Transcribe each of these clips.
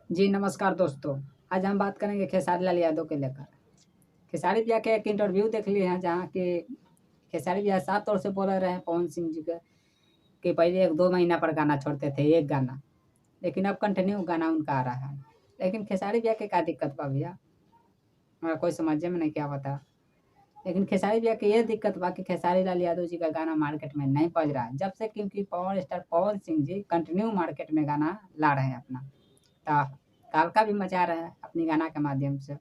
जी, नमस्कार दोस्तों। आज हम बात करेंगे खेसारी लाल यादव को लेकर। खेसारी भैया के एक इंटरव्यू देख लिए हैं जहाँ कि खेसारी भैया साफ तौर से बोल रहे हैं पवन सिंह जी का कि पहले 1-2 महीना पर गाना छोड़ते थे, 1 गाना, लेकिन अब कंटिन्यू गाना उनका आ रहा है। लेकिन खेसारी भैया के का दिक्कत बा भैया? हमरा कोई समझे में नहीं आवता। लेकिन खेसारी भैया के ये दिक्कत बा कि खेसारी लाल यादव जी का गाना मार्केट में नहीं बज रहा है। जब से क्योंकि power star Pawan Singh ji continue market में गाना ला रहे हैं अपना। ता तहलका भी मचा रहे हैं अपनी गाना के माध्यम से।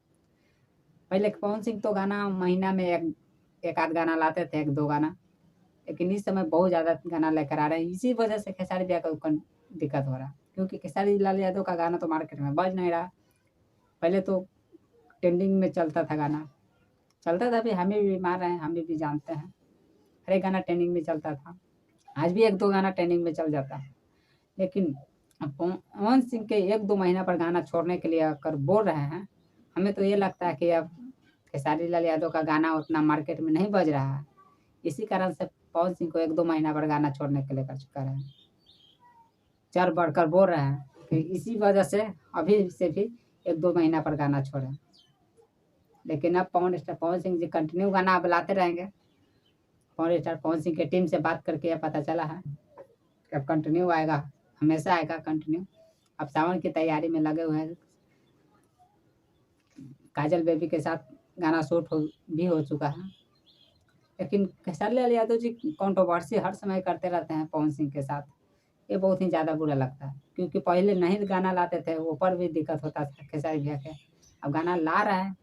पहले पवन सिंह तो गाना महीना में एक आध गाना लाते थे, 1-2 गाना। लेकिन इस समय बहुत ज़्यादा गाना लेकर आ रहे हैं। इसी वजह से खेसारी भैया को दिक्कत हो रहा है। क्योंकि खेसारी लाल यादव का गाना तो मार्केट में बज नहीं रहा। पहले तो ट्रेंडिंग में चलता था गाना। चलता था भी, हमें भी मान रहे हैं, हमें भी जानते हैं। हर एक गाना ट्रेंडिंग में चलता था। आज भी 1-2 गाना ट्रेंडिंग में चल जाता है। लेकिन अब पवन सिंह के 1-2 महीना पर गाना छोड़ने के लिए अगर बोल रहे हैं, हमें तो ये लगता है कि अब खेसारी लाल यादव का गाना उतना मार्केट में नहीं बज रहा है। इसी कारण से पवन सिंह को 1-2 महीना पर गाना छोड़ने के लिए कर रहे हैं। चढ़ बढ़कर बोल रहे हैं कि इसी वजह से अभी से भी 1-2 महीना पर गाना छोड़ें। लेकिन अब पवन स्टार पवन सिंह जी कंटिन्यू गाना अब लाते रहेंगे। पवन स्टार पवन सिंह की टीम से बात करके ये पता चला है कि अब कंटिन्यू आएगा, हमेशा आएगा कंटिन्यू। अब सावन की तैयारी में लगे हुए हैं। काजल बेबी के साथ गाना शूट भी हो चुका है। लेकिन खेसारी लाल यादव जी कंट्रोवर्सी हर समय करते रहते हैं पवन सिंह के साथ। ये बहुत ही ज़्यादा बुरा लगता है क्योंकि पहले नहीं गाना लाते थे, ऊपर भी दिक्कत होता था खेसारी भैया के। अब गाना ला रहा है,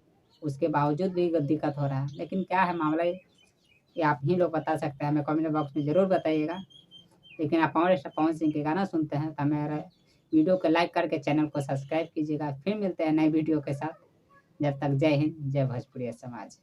उसके बावजूद भी दिक्कत हो रहा है। लेकिन क्या है मामला ये आप ही लोग बता सकते हैं, हमें कमेंट बॉक्स में ज़रूर बताइएगा। लेकिन आप पावर स्टार पवन सिंह के गाना सुनते हैं तो मेरा वीडियो को लाइक करके चैनल को सब्सक्राइब कीजिएगा। फिर मिलते हैं नए वीडियो के साथ। जब तक जय हिंद, जय भोजपुरिया समाज।